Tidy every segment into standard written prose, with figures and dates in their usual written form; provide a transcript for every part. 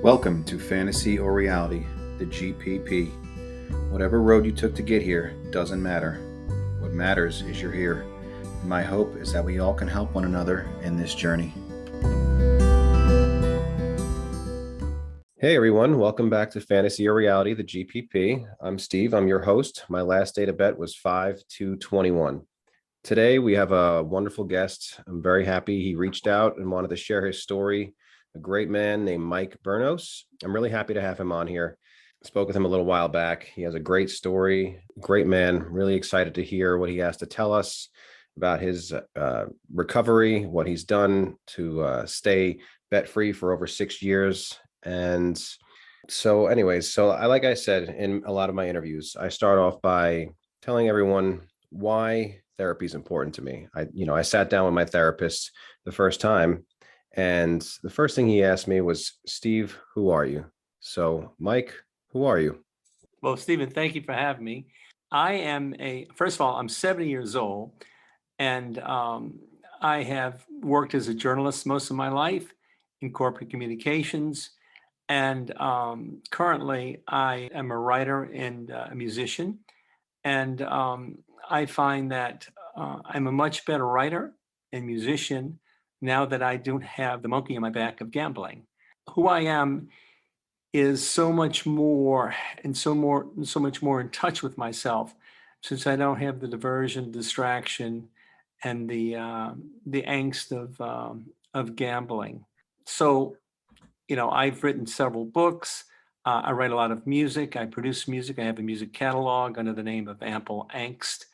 Welcome to Fantasy or Reality, the GPP. Whatever road you took to get here doesn't matter. What matters is you're here. And my hope is that we all can help one another in this journey. Hey everyone, welcome back to Fantasy or Reality, the GPP. I'm Steve, I'm your host. My last day to bet was 5/2/21. Today we have a wonderful guest. I'm very happy he reached out and wanted to share his story. A great man named Mike Bernos. I'm really happy to have him on here. I spoke with him a little while back. He has a great story, great man. Really excited to hear what he has to tell us about his recovery, what he's done to stay bet-free for over 6 years. And so anyways, like I said in a lot of my interviews, I start off by telling everyone why therapy is important to me. I sat down with my therapist the first time, and the first thing he asked me was, Steve, who are you? So Mike, who are you? Well, Stephen, thank you for having me. First of all, I'm 70 years old, and I have worked as a journalist most of my life in corporate communications. And currently, I am a writer and a musician. And I find that I'm a much better writer and musician now that I don't have the monkey on my back of gambling. Who I am is so much more and so much more in touch with myself, since I don't have the diversion, distraction, and the angst of gambling. So, I've written several books. I write a lot of music. I produce music. I have a music catalog under the name of Ample Angst.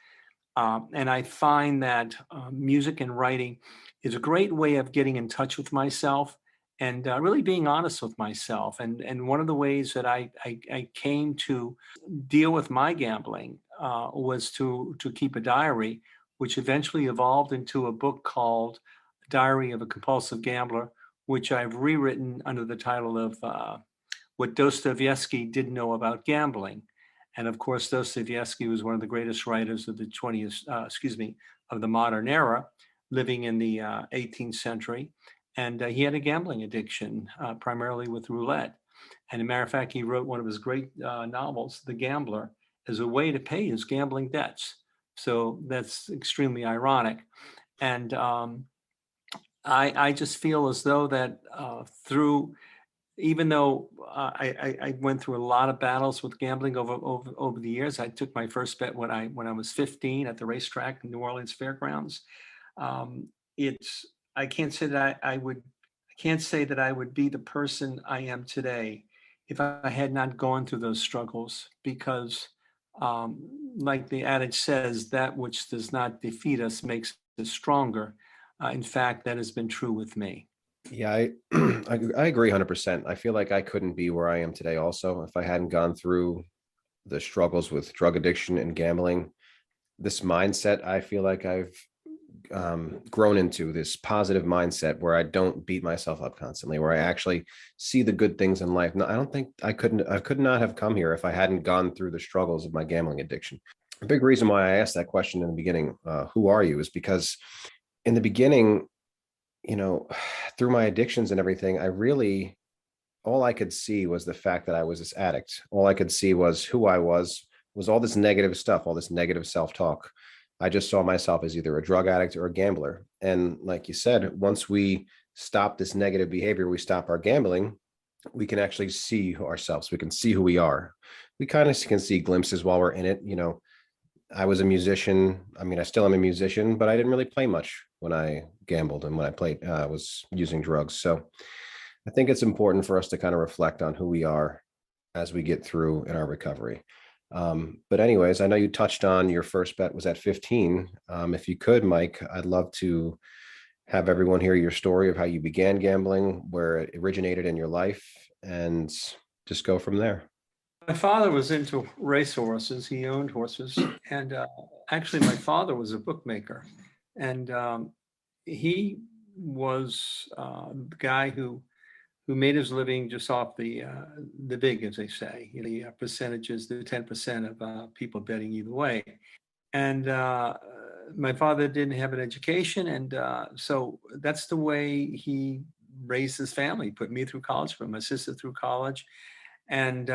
And I find that music and writing is a great way of getting in touch with myself and really being honest with myself. And one of the ways that I came to deal with my gambling was to keep a diary, which eventually evolved into a book called Diary of a Compulsive Gambler, which I've rewritten under the title of What Dostoevsky Didn't Know About Gambling. And of course, Dostoevsky was one of the greatest writers of the of the modern era, living in the 18th century. And he had a gambling addiction, primarily with roulette. And as a matter of fact, he wrote one of his great novels, The Gambler, as a way to pay his gambling debts. So that's extremely ironic. And I just feel as though that even though I went through a lot of battles with gambling over the years. I took my first bet when I was 15 at the racetrack in New Orleans Fairgrounds. I can't say that I would be the person I am today if I had not gone through those struggles, because like the adage says, that which does not defeat us makes us stronger. In fact, that has been true with me. Yeah, I agree 100%. I feel like I couldn't be where I am today also if I hadn't gone through the struggles with drug addiction and gambling. This mindset, I feel like I've grown into this positive mindset where I don't beat myself up constantly, where I actually see the good things in life. No, I don't think I could not have come here if I hadn't gone through the struggles of my gambling addiction. A big reason why I asked that question in the beginning, who are you, is because in the beginning, through my addictions and everything, all I could see was the fact that I was this addict. All I could see was who I was all this negative stuff, all this negative self-talk. I just saw myself as either a drug addict or a gambler. And like you said, once we stop this negative behavior, we stop our gambling, we can actually see ourselves. We can see who we are. We kind of can see glimpses while we're in it. I was a musician. I mean, I still am a musician, but I didn't really play much when I gambled and when I played, was using drugs. So I think it's important for us to kind of reflect on who we are as we get through in our recovery. But anyways, I know you touched on your first bet was at 15. If you could, Mike, I'd love to have everyone hear your story of how you began gambling, where it originated in your life, and just go from there. My father was into racehorses. He owned horses. And actually, my father was a bookmaker. And he was the guy who made his living just off the vig, as they say, the percentages, the 10% of people betting either way. And my father didn't have an education. And so that's the way he raised his family, put me through college, put my sister through college. And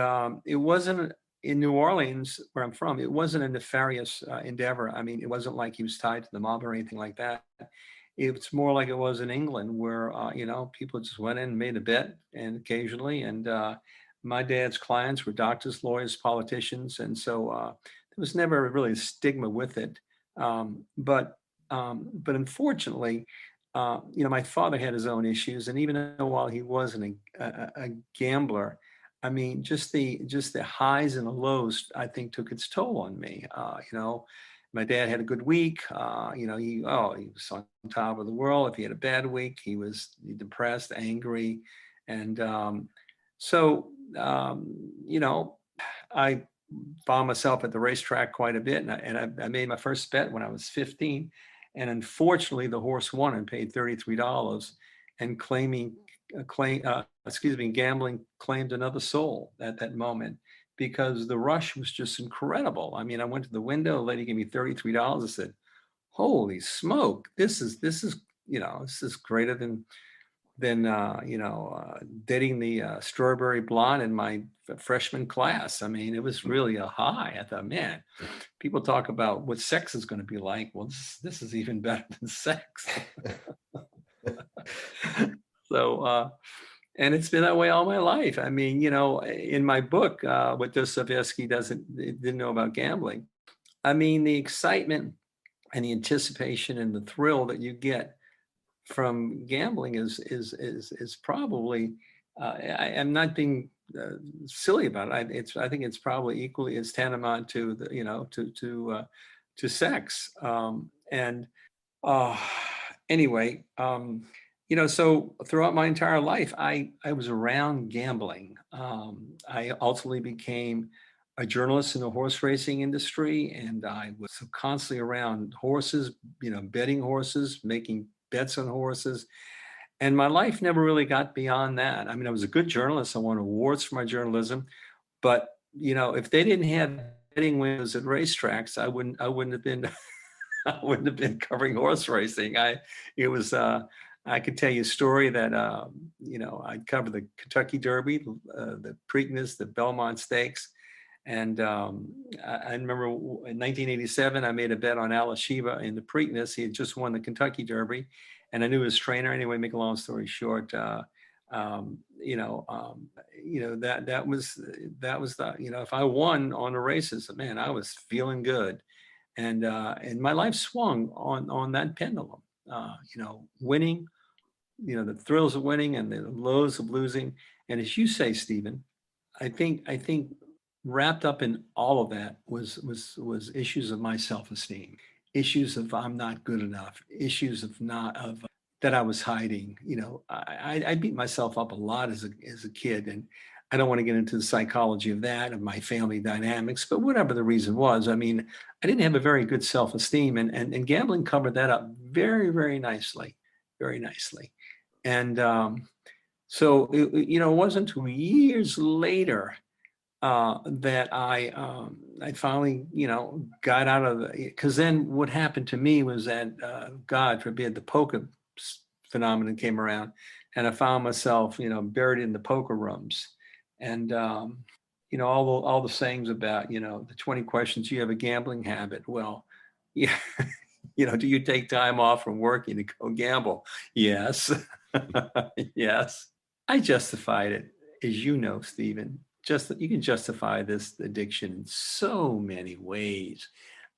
it wasn't in New Orleans, where I'm from, it wasn't a nefarious endeavor. I mean, it wasn't like he was tied to the mob or anything like that. It's more like it was in England, where people just went in and made a bet, and occasionally, and my dad's clients were doctors, lawyers, politicians, and so there was never really a stigma with it. But unfortunately, my father had his own issues, and even though while he wasn't a gambler, I mean, just the highs and the lows, I think, took its toll on me. My dad had a good week. He was on top of the world. If he had a bad week, he was depressed, angry, and I found myself at the racetrack quite a bit, and I made my first bet when I was 15, and unfortunately, the horse won and paid $33, and gambling claimed another soul at that moment, because the rush was just incredible. I mean, I went to the window, a lady gave me $33. I said, "Holy smoke! This is greater than dating the strawberry blonde in my freshman class." I mean, it was really a high. I thought, man, people talk about what sex is going to be like. Well, this is even better than sex. So, and it's been that way all my life. I mean, in my book, what Dostoevsky didn't know about gambling. I mean, the excitement and the anticipation and the thrill that you get from gambling is probably. I'm not being silly about it. I think it's probably equally as tantamount to to sex. And anyway. So throughout my entire life, I was around gambling. I ultimately became a journalist in the horse racing industry, and I was constantly around horses, betting horses, making bets on horses. And my life never really got beyond that. I mean, I was a good journalist. I won awards for my journalism, but if they didn't have betting windows at racetracks, I wouldn't have been I wouldn't have been covering horse racing. I could tell you a story that, I'd cover the Kentucky Derby, the Preakness, the Belmont Stakes. And I remember in 1987, I made a bet on Alashiba in the Preakness. He had just won the Kentucky Derby, and I knew his trainer. Anyway, make a long story short, that was the, if I won on the races, man, I was feeling good. And my life swung on that pendulum, winning, the thrills of winning and the lows of losing. And as you say, Stephen, I think wrapped up in all of that was issues of my self-esteem, issues of I'm not good enough, issues of not of that I was hiding. I beat myself up a lot as a kid, and I don't want to get into the psychology of that, of my family dynamics, but whatever the reason was, I mean, I didn't have a very good self-esteem, and gambling covered that up very, very nicely, very nicely. And so it wasn't until years later that I finally got out of the, because then what happened to me was that God forbid the poker phenomenon came around, and I found myself buried in the poker rooms, and all the sayings about the 20 questions, you have a gambling habit. Well, yeah. Do you take time off from working to go gamble? Yes. Yes. I justified it, as you know, Stephen. Just that you can justify this addiction in so many ways.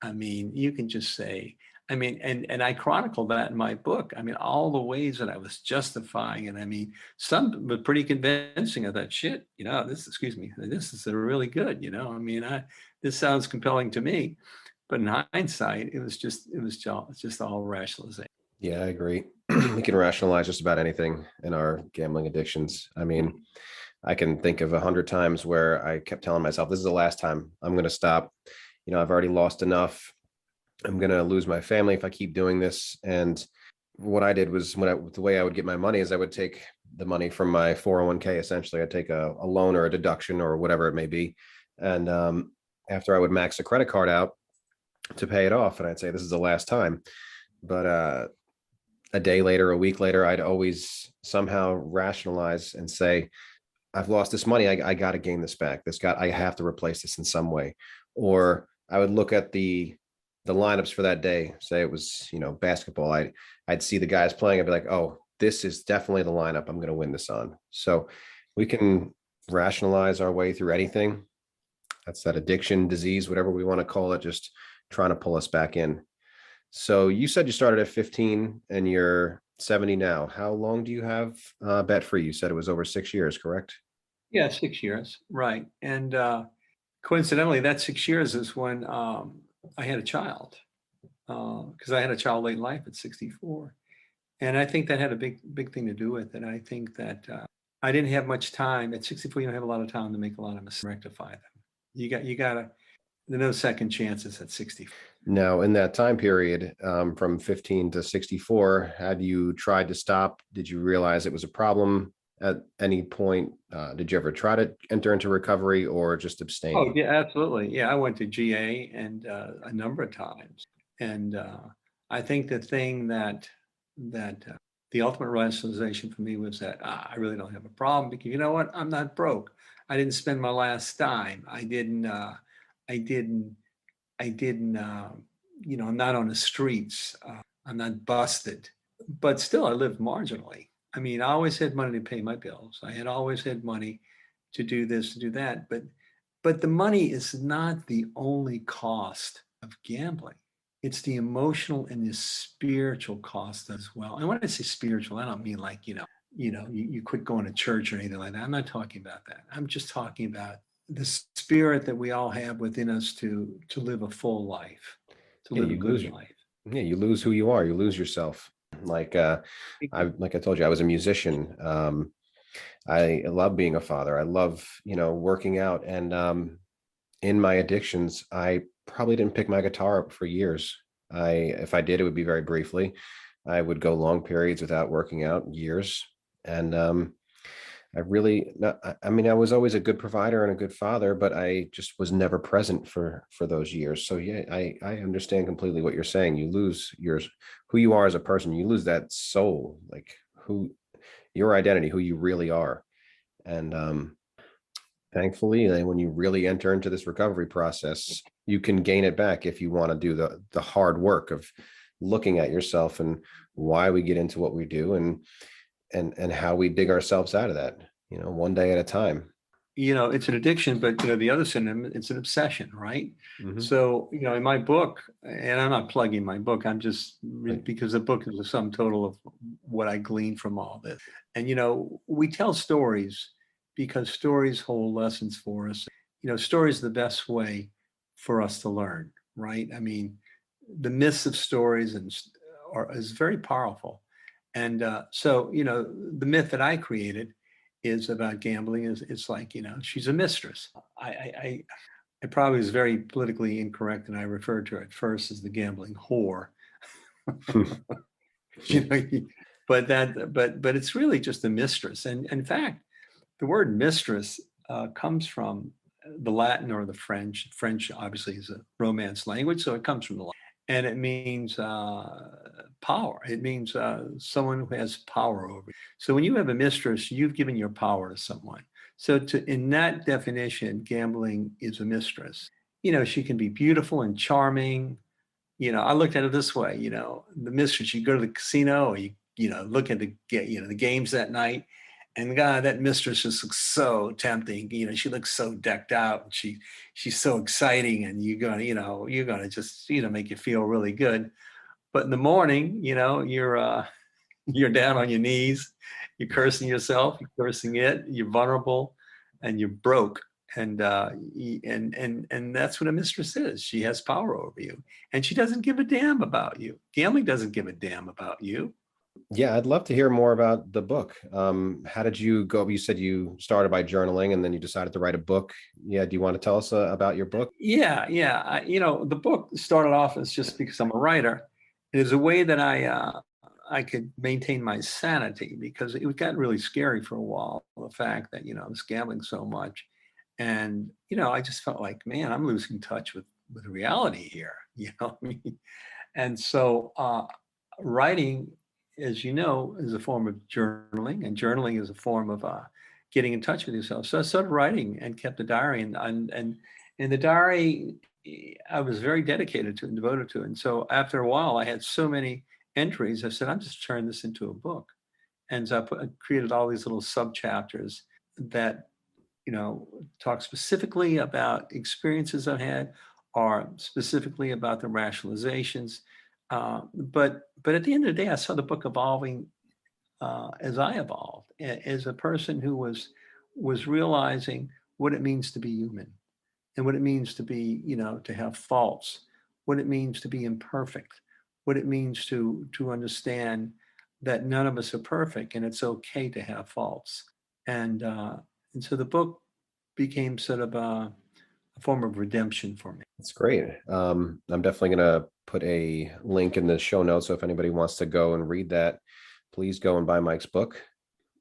I mean, you can just say, I mean, and I chronicle that in my book. I mean, all the ways that I was justifying it. I mean, some were pretty convincing. I thought, shit, excuse me, this is really good. I mean, this sounds compelling to me, but in hindsight, it's just all rationalization. Yeah, I agree. We can rationalize just about anything in our gambling addictions. I mean, I can think of 100 times where I kept telling myself, this is the last time I'm going to stop. I've already lost enough. I'm going to lose my family if I keep doing this. And what I did was the way I would get my money is I would take the money from my 401k. Essentially, I'd take a loan or a deduction or whatever it may be. And after I would max the credit card out to pay it off, and I'd say, this is the last time. But a day later, a week later, I'd always somehow rationalize and say, I've lost this money. I got to gain this back. I have to replace this in some way. Or I would look at the lineups for that day. Say it was, basketball. I'd see the guys playing. I'd be like, oh, this is definitely the lineup I'm going to win this on. So we can rationalize our way through anything. That's that addiction, disease, whatever we want to call it, just trying to pull us back in. So you said you started at 15 and you're 70 now. How long do you have bet free? You said it was over 6 years, correct? Yeah, 6 years, right. And coincidentally, that 6 years is when I had a child, because I had a child late in life at 64. And I think that had a big thing to do with it. I think that I didn't have much time. At 64, you don't have a lot of time to make a lot of mistakes, rectify them. There are no second chances at 64. Now, in that time period, from 15 to 64, had you tried to stop? Did you realize it was a problem at any point? Did you ever try to enter into recovery or just abstain? Oh, yeah, absolutely. Yeah, I went to GA and a number of times. And I think the thing that the ultimate rationalization for me was that I really don't have a problem, because you know what? I'm not broke. I didn't spend my last dime. I didn't. I'm not on the streets. I'm not busted, but still I lived marginally. I mean, I always had money to pay my bills. I had always had money to do this, to do that. But the money is not the only cost of gambling. It's the emotional and the spiritual cost as well. And when I say spiritual, I don't mean like, you quit going to church or anything like that. I'm not talking about that. I'm just talking about the spirit that we all have within us to live a full life, to Yeah, live a you lose good your, life. yeah, you lose who you are. You lose yourself. Like I told you, I was a musician. I love being a father. I love, working out. And in my addictions, I probably didn't pick my guitar up for years. If I did, it would be very briefly. I would go long periods without working out, years. And I really, not, I mean, I was always a good provider and a good father, but I just was never present for those years. So yeah, I understand completely what you're saying. You lose who you are as a person. You lose that soul, like who your identity, who you really are. And thankfully, when you really enter into this recovery process, you can gain it back if you want to do the hard work of looking at yourself and why we get into what we do and how we dig ourselves out of that, one day at a time. It's an addiction, but the other synonym, it's an obsession, right? Mhm. So, in my book, and I'm not plugging my book, I'm just Right. because the book is a sum total of what I gleaned from all this. And, we tell stories because stories hold lessons for us. Stories are the best way for us to learn, right? I mean, the myths of stories is very powerful. And so, the myth that I created is about gambling is it's like, she's a mistress. I probably was very politically incorrect, and I referred to her at first as the gambling whore. you know, but it's really just a mistress. And in fact, the word mistress comes from the Latin or the French. French obviously is a Romance language, so it comes from the Latin, and it means power. It means someone who has power over you. So when you have a mistress, you've given your power to someone. So in that definition, gambling is a mistress. She can be beautiful and charming. I looked at it this way. The mistress, you go to the casino, or you look at the games that night, and God, that mistress just looks so tempting. She looks so decked out, and she's so exciting, and you're gonna just make you feel really good. But in the morning, you're down on your knees, you're cursing yourself, you're cursing it, you're vulnerable, and you're broke. And that's what a mistress is. She has power over you, and she doesn't give a damn about you. Gambling doesn't give a damn about you. Yeah, I'd love to hear more about the book. How did you go? You said you started by journaling and then you decided to write a book. Yeah, do you want to tell us about your book? Yeah. The book started off as just because I'm a writer. It is a way that I could maintain my sanity, because it got really scary for a while. The fact that I was gambling so much, and I just felt like, man, I'm losing touch with reality here. I mean, and so writing as you know, is a form of journaling, and journaling is a form of getting in touch with yourself. So I started writing and kept a diary, and the diary, I was very dedicated to it and devoted to it. And so after a while, I had so many entries. I said, I'm just turning this into a book. And so I created all these little sub chapters that, talk specifically about experiences I've had, or specifically about the rationalizations. But at the end of the day, I saw the book evolving as I evolved, as a person who was realizing what it means to be human, and what it means to be, to have faults, what it means to be imperfect, what it means to understand that none of us are perfect, and it's okay to have faults. And and so the book became sort of a form of redemption for me. That's great. I'm definitely going to put a link in the show notes. So if anybody wants to go and read that, please go and buy Mike's book.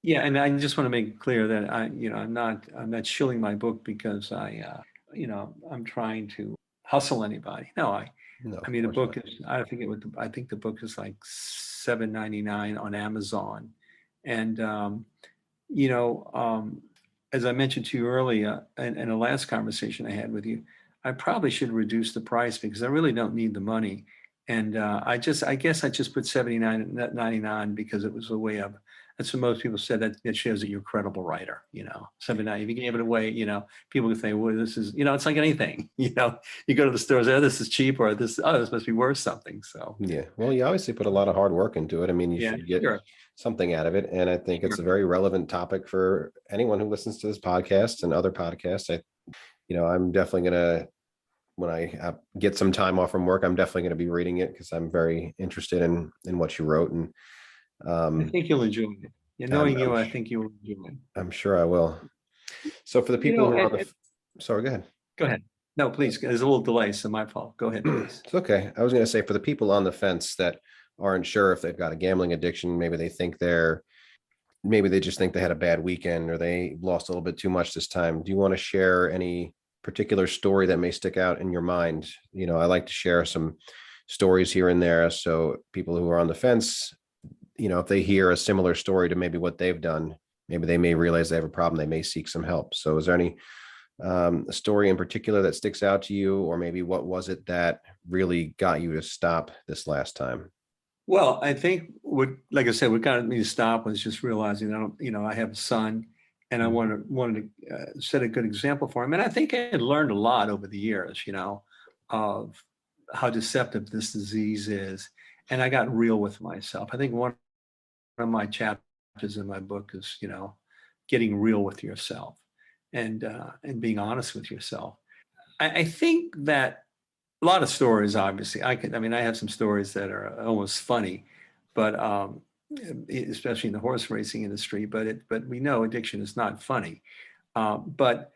Yeah, and I just want to make clear that I'm not shilling my book because I'm trying to hustle anybody. No, No, I of mean, the course book not. is, I think the book is like $7.99 on Amazon. And, you know, um, as I mentioned to you earlier, in the last conversation I had with you, I probably should reduce the price because I really don't need the money. And I guess I just put 79.99 because it was a way of, that's what most people said, that shows that you're a credible writer, 79. If you gave it away, people could think, well, this is, it's like anything, you go to the stores, oh, this is cheap, or this must be worth something. So Yeah. Well, you obviously put a lot of hard work into it. I mean, you yeah, should get sure, something out of it. And I think it's sure. a very relevant topic for anyone who listens to this podcast and other podcasts. I'm definitely going to, when I get some time off from work, I'm definitely going to be reading it because I'm very interested in what you wrote. And I um, think you'll enjoy it. I'm, Knowing you, I'm, I think you'll enjoy it. I'm sure I will. So for the You people know, who are on and, the, and sorry, go ahead. go ahead. No, please. There's a little delay, so my fault. Go ahead, please. It's okay. I was going to say for the people on the fence that aren't sure if they've got a gambling addiction, maybe they just think they had a bad weekend or they lost a little bit too much this time. Do you want to share any particular story that may stick out in your mind? I like to share some stories here and there. So people who are on the fence, if they hear a similar story to maybe what they've done, maybe they may realize they have a problem. They may seek some help. So is there any a story in particular that sticks out to you, or maybe what was it that really got you to stop this last time? Well, I think like I said, what got me to stop was just realizing I have a son, and I Mhm. wanted to set a good example for him. And I think I had learned a lot over the years, of how deceptive this disease is. And I got real with myself. I think one of my chapters in my book is, getting real with yourself, and being honest with yourself. I think that a lot of stories, obviously, I have some stories that are almost funny, but especially in the horse racing industry, but we know addiction is not funny. But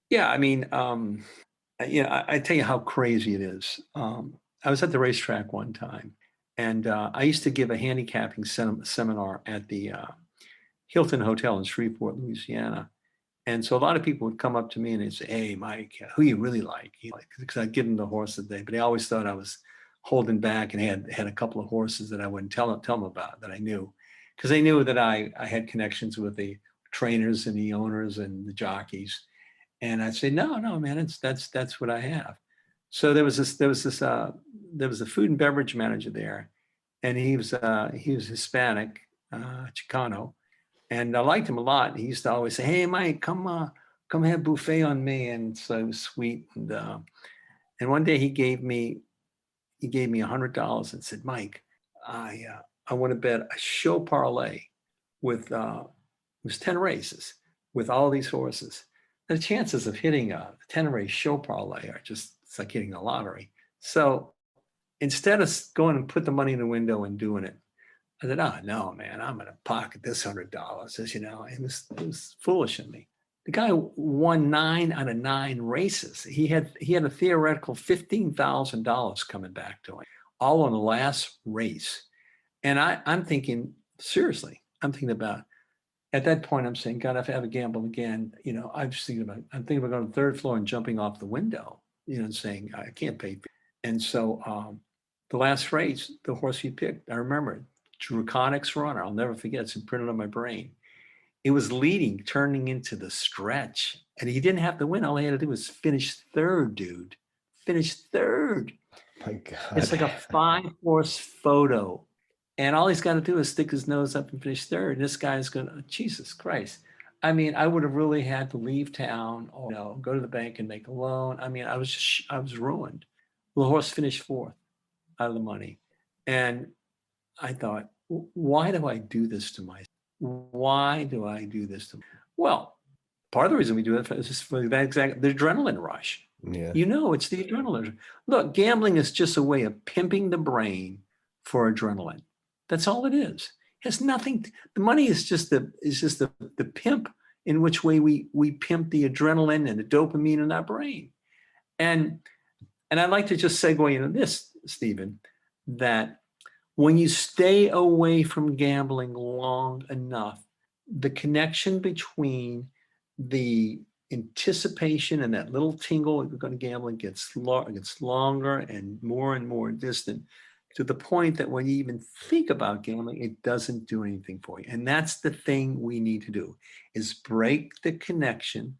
yeah, I tell you how crazy it is. I was at the racetrack one time, and I used to give a handicapping seminar at the Hilton Hotel in Shreveport, Louisiana. And so a lot of people would come up to me and they'd say, "Hey, Mike, who you really like?" Because I'd give them the horse that day, but they always thought I was holding back and had a couple of horses that I wouldn't tell them about, that I knew, because they knew that I had connections with the trainers and the owners and the jockeys. And I'd say, "No, no, man, that's what I have." So there was a food and beverage manager there, and he was Hispanic, Chicano, and I liked him a lot. He used to always say, "Hey, Mike, come have buffet on me," and so it was sweet. And one day he gave me $100 and said, "Mike, I want to bet a show parlay with it was 10 races with all these horses. The chances of hitting a 10 race show parlay are just, it's like hitting the lottery." So instead of going and put the money in the window and doing it, I said, "Oh no, man, I'm gonna pocket this $100." As you know, it was foolish of me. The guy won 9 out of 9 races. He had a theoretical $15,000 coming back to him, all on the last race. And I'm thinking, seriously, I'm thinking about, at that point, I'm saying, God, if I ever gamble again, I'm thinking about going to the third floor and jumping off the window, and saying, I can't pay. And so the last race, the horse he picked, I remember it, Draconics runner. I'll never forget. It's imprinted on my brain. It was leading, turning into the stretch, and he didn't have to win. All he had to do was finish third, dude. Finish third. My God. It's like a 5-horse photo, and all he's got to do is stick his nose up and finish third. And this guy's gonna, Jesus Christ. I mean, I would have really had to leave town or go to the bank and make a loan. I mean, I was ruined. Well, the horse finished fourth out of the money, and I thought, why do I do this to myself? Why do I do this to? Well, part of the reason we do it is just for the adrenaline rush. Yeah. It's the adrenaline. Look, gambling is just a way of pimping the brain for adrenaline. That's all it is. It has nothing. The money is just the pimp in which way we pimp the adrenaline and the dopamine in our brain. And I'd like to just segue into this, Stephen, that when you stay away from gambling long enough, the connection between the anticipation and that little tingle when you're going to gambling gets longer and more distant, to the point that when you even think about gambling, it doesn't do anything for you. And that's the thing we need to do, is break the connection,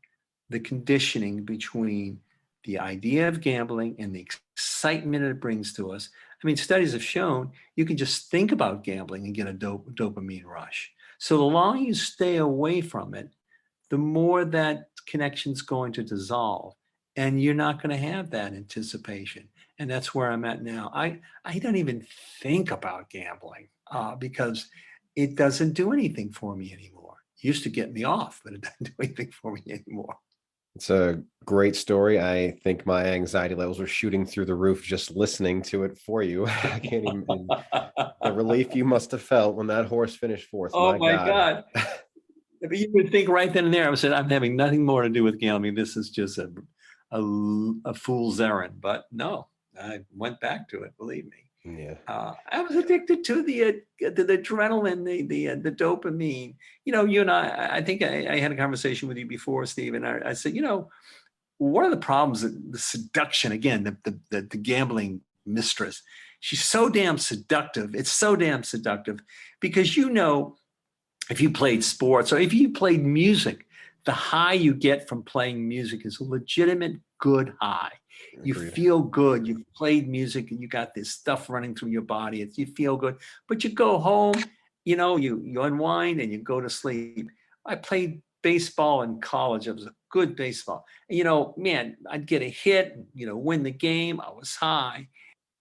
the conditioning between the idea of gambling and the excitement it brings to us. I mean, studies have shown you can just think about gambling and get a dopamine rush. So the longer you stay away from it, the more that connection's going to dissolve, and you're not going to have that anticipation. And that's where I'm at now. I don't even think about gambling because it doesn't do anything for me anymore. It used to get me off, but it doesn't do anything for me anymore. It's a great story. I think my anxiety levels were shooting through the roof just listening to it for you. I can't even, the relief you must have felt when that horse finished fourth. Oh my God. You would think right then and there, I said, I'm having nothing more to do with gambling. This is just a fool's errand. But no, I went back to it, believe me. Yeah. I was addicted to the adrenaline, the dopamine. You and I think I had a conversation with you before, Steve, and I said, one of the problems, the seduction, again, the gambling mistress, she's so damn seductive. It's so damn seductive because, if you played sports or if you played music, the high you get from playing music is a legitimate good high. You Agreed. feel good. You've played music and you got this stuff running through your body. You feel good, but you go home, you unwind and you go to sleep. I played baseball in college. I was a good baseball. And, man, I'd get a hit, win the game. I was high.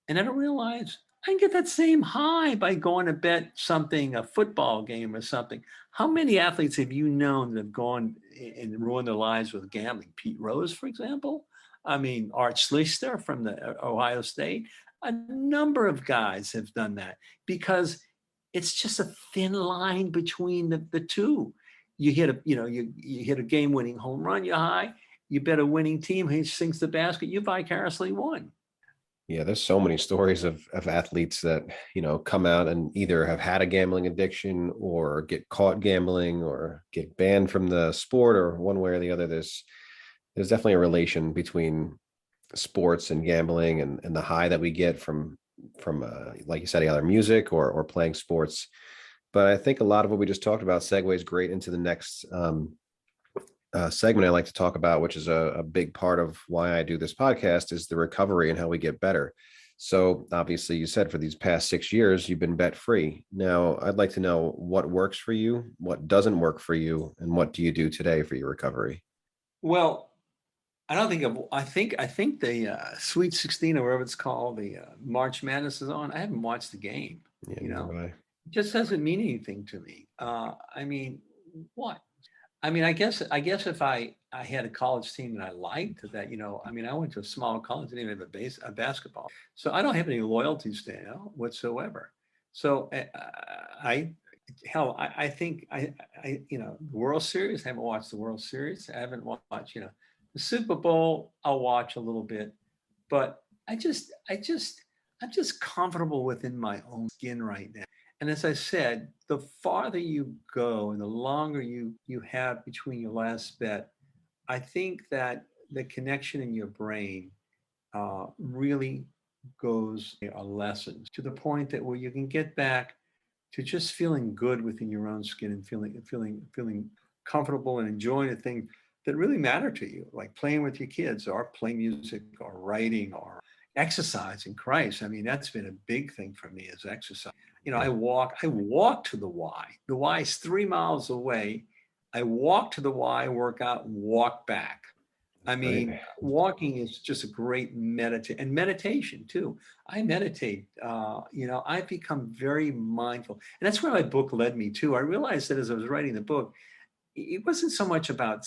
And then I realized I can get that same high by going to bet something, a football game or something. How many athletes have you known that have gone and ruined their lives with gambling? Pete Rose, for example. I mean, Art Schlichter from the Ohio State. A number of guys have done that because it's just a thin line between the two. You hit you hit a game-winning home run, you're high. You bet a winning team who sinks the basket, you vicariously won. Yeah, there's so many stories of athletes that, come out and either have had a gambling addiction or get caught gambling or get banned from the sport, or one way or the other. There's definitely a relation between sports and gambling and the high that we get from like you said, either music or playing sports. But I think a lot of what we just talked about segues great into the next segment I like to talk about, which is a big part of why I do this podcast, is the recovery and how we get better. So obviously you said for these past 6 years, you've been bet free. Now I'd like to know what works for you, what doesn't work for you, and what do you do today for your recovery? Well, I think the Sweet 16 or whatever it's called, the March Madness is on. I haven't watched the game. Yeah, It just doesn't mean anything to me. I mean, what? I mean, I guess if I had a college team that I liked, that I went to a small college, didn't even have a basketball, so I don't have any loyalties there whatsoever. So I think the World Series. I haven't watched the World Series. I haven't watched the Super Bowl. I'll watch a little bit, but I'm just comfortable within my own skin right now. And as I said, the farther you go and the longer you have between your last bet, I think that the connection in your brain really goes a lesson to the point that where you can get back to just feeling good within your own skin and feeling comfortable and enjoying the thing that really matter to you, like playing with your kids or playing music or writing or exercising. Christ, I mean, that's been a big thing for me is exercise. You know, Yeah. I walk to the Y. The Y is 3 miles away. I walk to the Y, work out, and walk back. I Great. mean, walking is just a great meditation too. I meditate. You know, I've become very mindful, and that's where my book led me to. I realized that as I was writing the book, it wasn't so much about.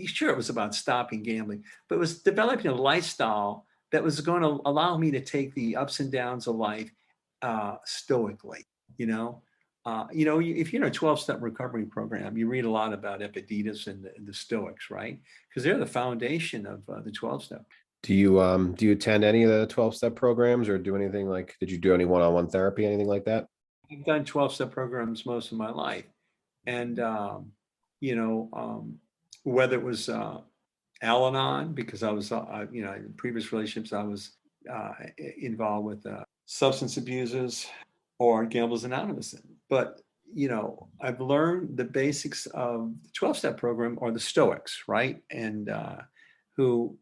Sure, it was about stopping gambling, but it was developing a lifestyle that was going to allow me to take the ups and downs of life stoically. You know, if you're in a 12-step recovery program, you read a lot about Epictetus and the Stoics, right? Because they're the foundation of the 12-step. Do you attend any of the 12-step programs or do anything like, did you do any one-on-one therapy, anything like that? I've done 12-step programs most of my life. And, you know, whether it was Al-Anon, because I was, in previous relationships, I was involved with substance abusers or Gamblers Anonymous. But, you know, I've learned the basics of the 12-step program or the Stoics, right? And who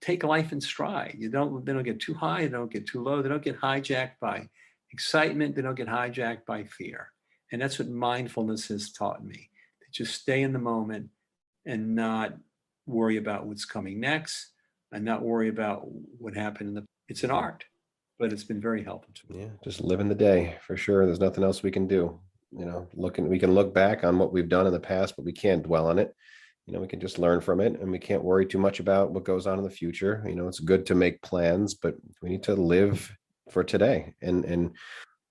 take life in stride. They don't get too high, they don't get too low, they don't get hijacked by excitement, they don't get hijacked by fear. And that's what mindfulness has taught me, to just stay in the moment and not worry about what's coming next and not worry about what happened in the. It's an art, but it's been very helpful to me. Yeah, just living the day for sure. There's nothing else we can do. You know, we can look back on what we've done in the past, but we can't dwell on it. You know, we can just learn from it and we can't worry too much about what goes on in the future. You know, it's good to make plans, but we need to live for today and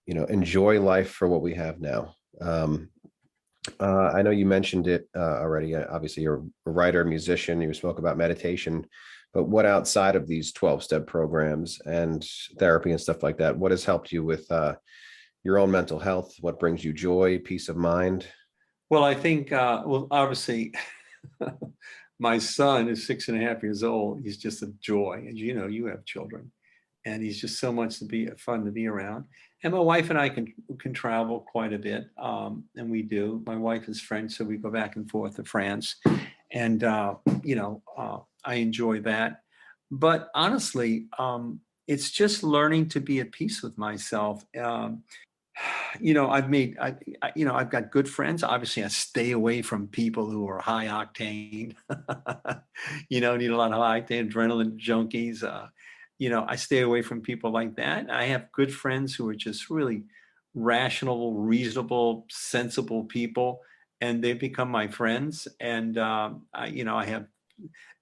enjoy life for what we have now. I know you mentioned it already. Obviously, you're a writer, musician. You spoke about meditation, but what outside of these 12-step programs and therapy and stuff like that, what has helped you with your own mental health? What brings you joy, peace of mind? Well, I think, obviously, my son is 6.5 years old. He's just a joy. And you know, you have children. And he's just so much to be fun to be around. And my wife and I can travel quite a bit, and we do. My wife is French, so we go back and forth to France, and I enjoy that. But honestly, it's just learning to be at peace with myself. I've got good friends. Obviously, I stay away from people who are high octane. Need a lot of high octane adrenaline junkies. I stay away from people like that. I have good friends who are just really rational, reasonable, sensible people, and they've become my friends. And I have,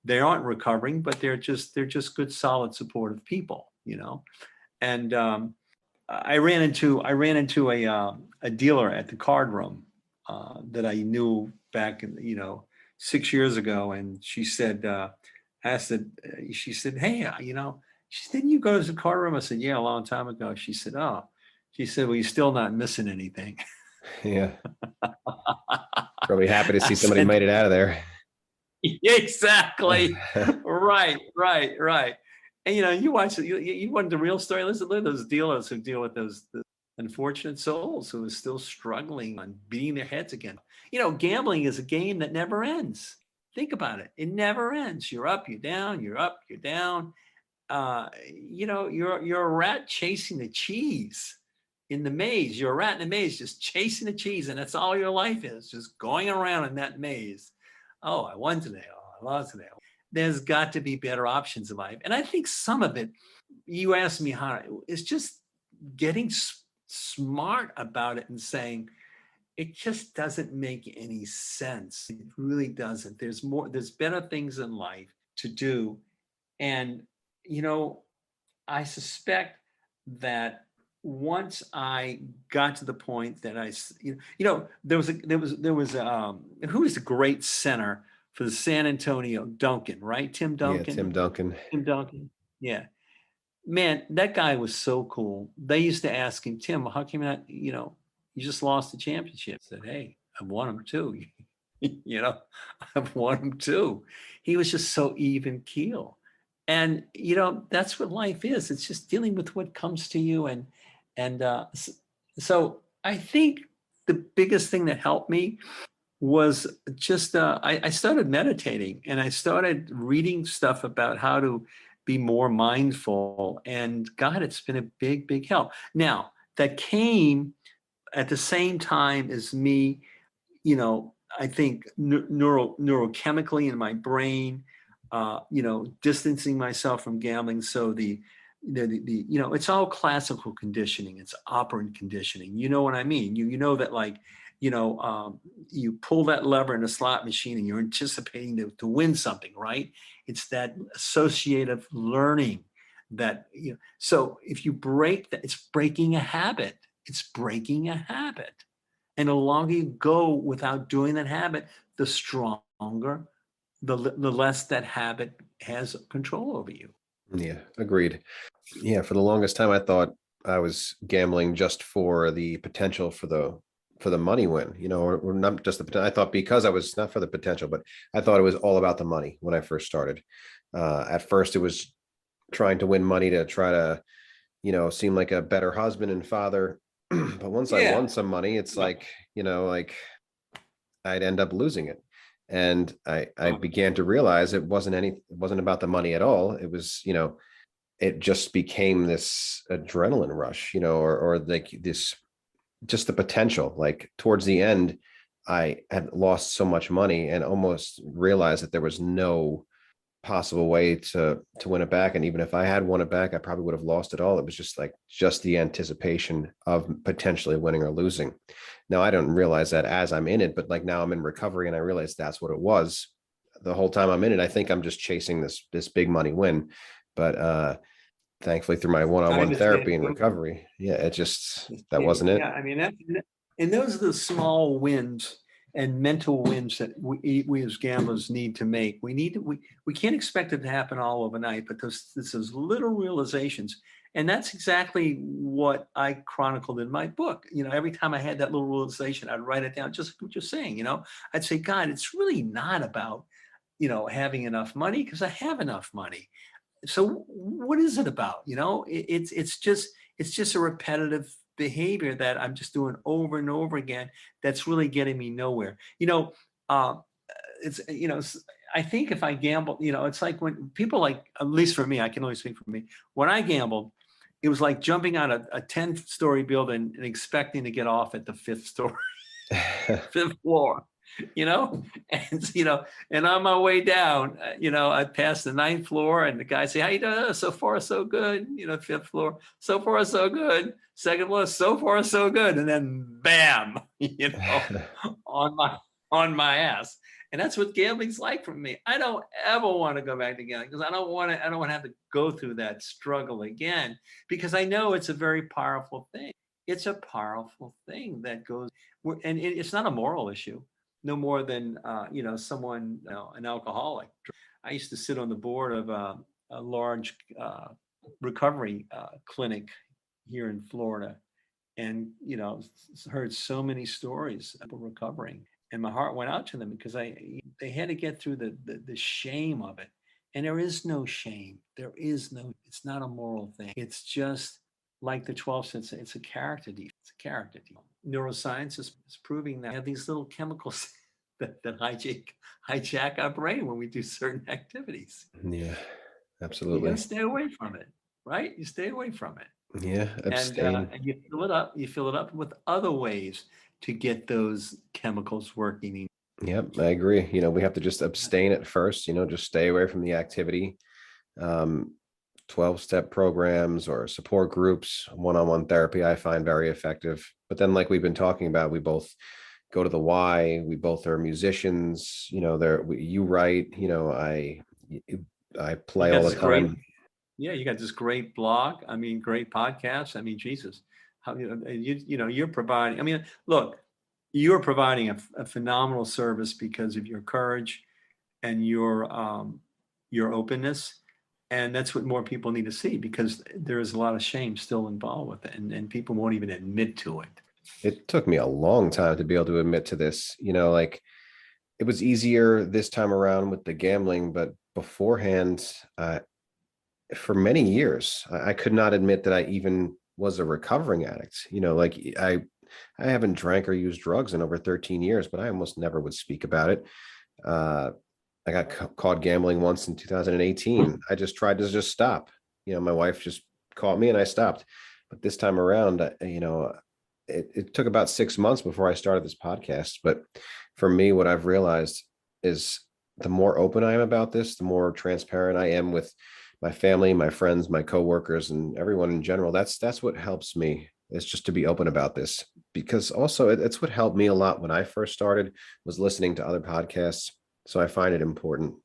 they aren't recovering, but they're just good, solid, supportive people. And I ran into a dealer at the card room that I knew back in 6 years ago, and she said, "Hey, she said, didn't you go to the card room?" I said, "Yeah, a long time ago." She said, "Oh," she said, "Well, you're still not missing anything." Yeah, probably happy to I see somebody said, made it out of there. exactly. Right. And you watch it, you want the real story. Listen to those dealers who deal with those the unfortunate souls who are still struggling and beating their heads again. Gambling is a game that never ends. Think about it. It never ends. You're up, you're down, you're up, you're down. You're a rat chasing the cheese in the maze. You're a rat in a maze, just chasing the cheese, and that's all your life is, just going around in that maze. Oh, I won today. Oh, I lost today. There's got to be better options in life, and I think some of it. You asked me how it's just getting smart about it and saying it just doesn't make any sense. It really doesn't. There's more. There's better things in life to do, and I suspect that once I got to the point that there was who was the great center for the San Antonio, Duncan, right? Tim Yeah, Duncan. Tim Duncan. Tim Duncan. Yeah. Man, that guy was so cool. They used to ask him, "Tim, how come not, you just lost the championship?" I said, "Hey, I've won them too." I've won them too. He was just so even keel. And that's what life is. It's just dealing with what comes to you. And so I think the biggest thing that helped me was just I started meditating and I started reading stuff about how to be more mindful. And God, it's been a big, big help. Now, that came at the same time as me, I think neurochemically in my brain, distancing myself from gambling. So it's all classical conditioning. It's operant conditioning. You know what I mean? You know that like, you pull that lever in a slot machine and you're anticipating to win something, right? It's that associative learning that, so if you break that, it's breaking a habit. It's breaking a habit. And the longer you go without doing that habit, the stronger, the less that habit has control over you. Yeah, agreed. Yeah, for the longest time, I thought I was gambling just for the potential for the money win, or not just the potential. I thought because I was not for the potential, but I thought it was all about the money when I first started. At first, it was trying to win money to try to, seem like a better husband and father. But once I Yeah. won some money, it's like, like I'd end up losing it. And I began to realize it wasn't about the money at all. It was, it just became this adrenaline rush, or like this, just the potential. Like towards the end, I had lost so much money and almost realized that there was no possible way to win it back. And even if I had won it back, I probably would have lost it all. It was just the anticipation of potentially winning or losing. Now I don't realize that as I'm in it, but like now I'm in recovery and I realize that's what it was. The whole time I'm in it, I think I'm just chasing this big money win. But thankfully through my I one-on-one understand. therapy and recovery, yeah, that Yeah, wasn't it. yeah, I mean, and those are the small wins and mental wins that we as gamblers need to make. We can't expect it to happen all overnight, but those little realizations, and that's exactly what I chronicled in my book. Every time I had that little realization, I'd write it down, just like what you're saying. I'd say, God, it's really not about having enough money, because I have enough money. So what is it about? It's just a repetitive behavior that I'm just doing over and over again. That's really getting me nowhere. Uh, it's I think if I gamble, it's like when people, like, at least for me, I can only speak for me. When I gambled, it was like jumping on a 10-story building and expecting to get off at the fifth story, fifth floor. you know, and on my way down, I passed the ninth floor, and the guy say, "How you doing?" "Oh, so far, so good." Fifth floor, "So far, so good." Second floor, "So far, so good." And then, bam, on my ass. And that's what gambling's like for me. I don't ever want to go back to gambling, because I don't want to have to go through that struggle again, because I know it's a very powerful thing. It's a powerful thing that goes, and it's not a moral issue, no more than someone, an alcoholic. I used to sit on the board of a large recovery clinic here in Florida, and heard so many stories of people recovering, and my heart went out to them, because they had to get through the shame of it. And there is no shame. It's not a moral thing. It's just like the 12 steps. It's a character defect. It's a character defect. Neuroscience is proving that we have these little chemicals that hijack our brain when we do certain activities. Yeah, You got to absolutely. stay away from it, right? You stay away from it. Yeah, abstain. And you fill it up. You fill it up with other ways to get those chemicals working. Yep, I agree. We have to just abstain at first, just stay away from the activity. 12-step programs or support groups, one-on-one therapy, I find very effective. But then, like we've been talking about, we both go to the Y. We both are musicians. You write. I You play got all the this great, time. yeah, you got this great blog. I mean, great podcast. I mean, Jesus, how you're providing. I mean, look, you're providing a phenomenal service because of your courage and your openness. And that's what more people need to see, because there is a lot of shame still involved with it, and people won't even admit to it. It took me a long time to be able to admit to this. Like it was easier this time around with the gambling, but beforehand, for many years, I could not admit that I even was a recovering addict. Like I haven't drank or used drugs in over 13 years, but I almost never would speak about it. I got caught gambling once in 2018. I just tried to just stop. My wife just caught me and I stopped. But this time around, it took about 6 months before I started this podcast. But for me, what I've realized is the more open I am about this, the more transparent I am with my family, my friends, my coworkers, and everyone in general. That's what helps me. Is just to be open about this, because also it's what helped me a lot when I first started, was listening to other podcasts. So I find it important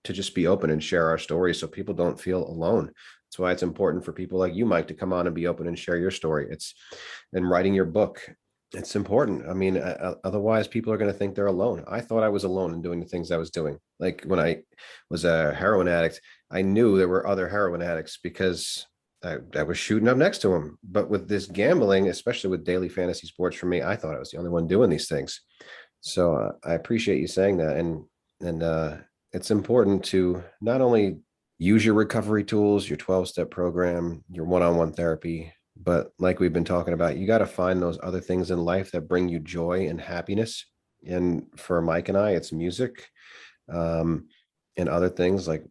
to just be open and share our stories so people don't feel alone. That's why it's important for people like you, Mike, to come on and be open and share your story. And writing your book. It's important. I mean, otherwise people are going to think they're alone. I thought I was alone in doing the things I was doing. Like when I was a heroin addict, I knew there were other heroin addicts because I was shooting up next to him. But with this gambling, especially with daily fantasy sports, for me, I thought I was the only one doing these things. So I appreciate you saying that. And it's important to not only use your recovery tools, your 12-step program, your one-on-one therapy, but like we've been talking about, you got to find those other things in life that bring you joy and happiness. And for Mike and I, it's music, and other things like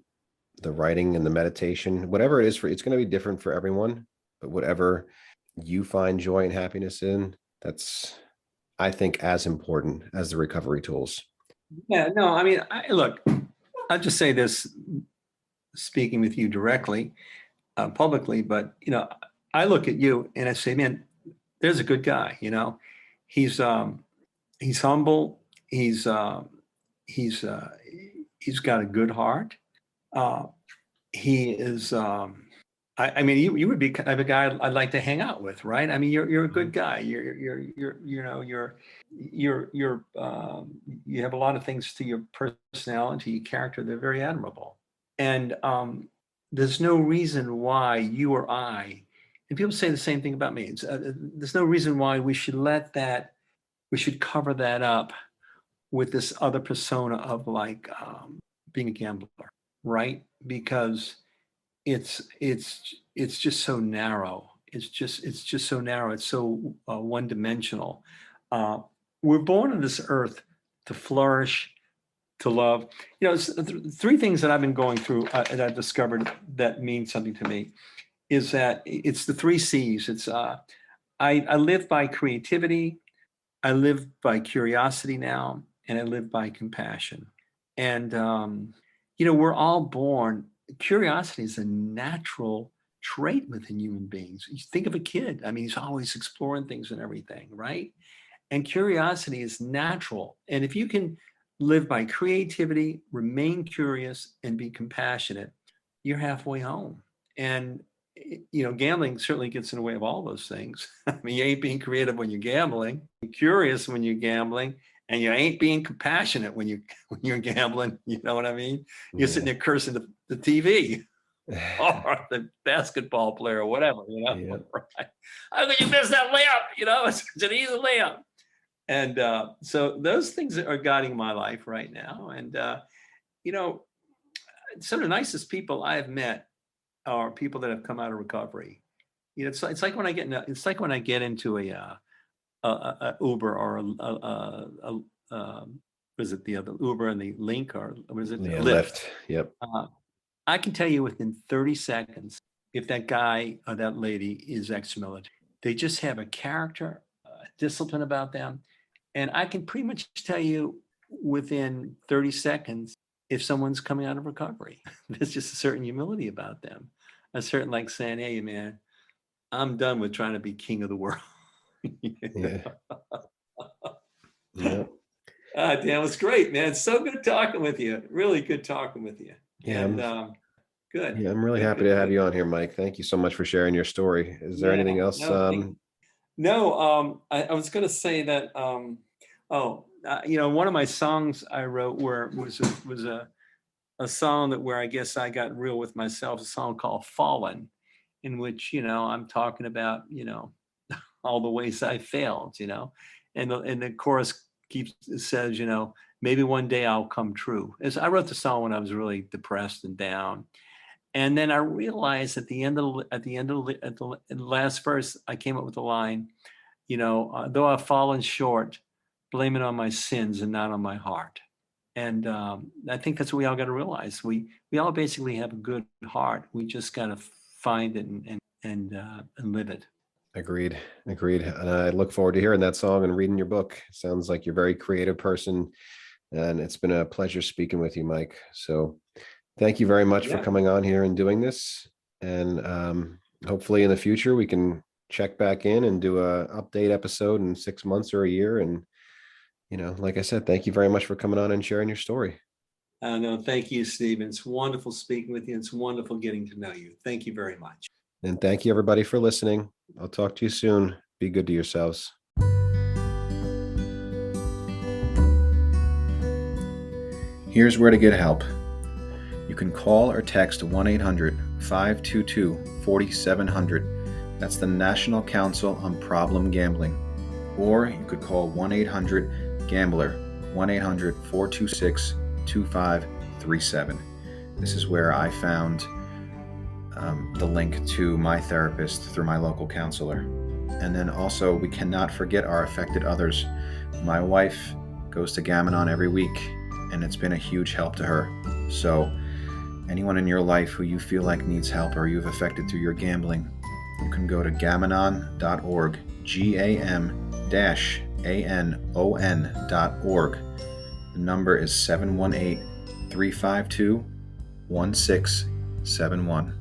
the writing and the meditation, whatever it is it's going to be different for everyone, but whatever you find joy and happiness in, that's, I think, as important as the recovery tools. Yeah, no, I mean, look, I'll just say this, speaking with you directly, publicly, but, I look at you and I say, man, there's a good guy, he's humble. He's got a good heart. He is, I mean, you would be kind of a guy I'd like to hang out with, right? I mean, you're a good guy. You have a lot of things to your personality, your character. They're very admirable. And there's no reason why you or I, and people say the same thing about me. There's no reason why we should we should cover that up with this other persona of like being a gambler, right? Because it's just so narrow. It's just so narrow. It's so one dimensional. We're born on this earth to flourish, to love. Three things that I've been going through and I've discovered that mean something to me is that it's the three C's. It's I live by creativity, I live by curiosity now, and I live by compassion. And we're all born. Curiosity is a natural trait within human beings. You think of a kid. I mean, he's always exploring things and everything, right? And curiosity is natural. And if you can live by creativity, remain curious, and be compassionate, you're halfway home. And gambling certainly gets in the way of all those things. I mean, you ain't being creative when you're gambling, you're curious when you're gambling, and you ain't being compassionate when you're gambling. You know what I mean? You're sitting there cursing the TV or the basketball player or whatever, Yeah. Right? How could you miss that layup? It's an easy layup. And so those things are guiding my life right now. And some of the nicest people I have met are people that have come out of recovery. It's like when I get into a Uber or was it the other Uber and the Link, or was it Lyft? Yep. I can tell you within 30 seconds if that guy or that lady is ex-military. They just have a character, discipline about them. And I can pretty much tell you within 30 seconds if someone's coming out of recovery. There's just a certain humility about them. A certain like saying, hey, man, I'm done with trying to be king of the world. Yeah. Yeah. Dan, it's great, man. It's so good talking with you. Really good talking with you. Yeah. And good. Yeah, I'm really happy to have you on here, Mike. Thank you so much for sharing your story. Is there anything else? No, I was going to say that, one of my songs I wrote was a song where I guess I got real with myself, a song called Fallen, in which, I'm talking about, all the ways I failed, and the chorus says, maybe one day I'll come true. I wrote the song when I was really depressed and down. And then I realized at the last verse, I came up with a line though I've fallen short, blame it on my sins and not on my heart. And I think that's what we all got to realize. We all basically have a good heart. We just got to find it and live it. Agreed. And I look forward to hearing that song and reading your book. Sounds like you're a very creative person, and it's been a pleasure speaking with you, Mike. So thank you very much for coming on here and doing this. And hopefully in the future we can check back in and do a update episode in 6 months or a year. And, like I said, thank you very much for coming on and sharing your story. No, thank you, Stephen. It's wonderful speaking with you. It's wonderful getting to know you. Thank you very much. And thank you, everybody, for listening. I'll talk to you soon. Be good to yourselves. Here's where to get help. You can call or text 1-800-522-4700. That's the National Council on Problem Gambling. Or you could call 1-800-GAMBLER, 1-800-426-2537. This is where I found the link to my therapist through my local counselor. And then also, we cannot forget our affected others. My wife goes to Gam-Anon every week, and it's been a huge help to her. So anyone in your life who you feel like needs help or you've affected through your gambling, you can go to gamanon.org, GAM-ANON.org. The number is 718-352-1671.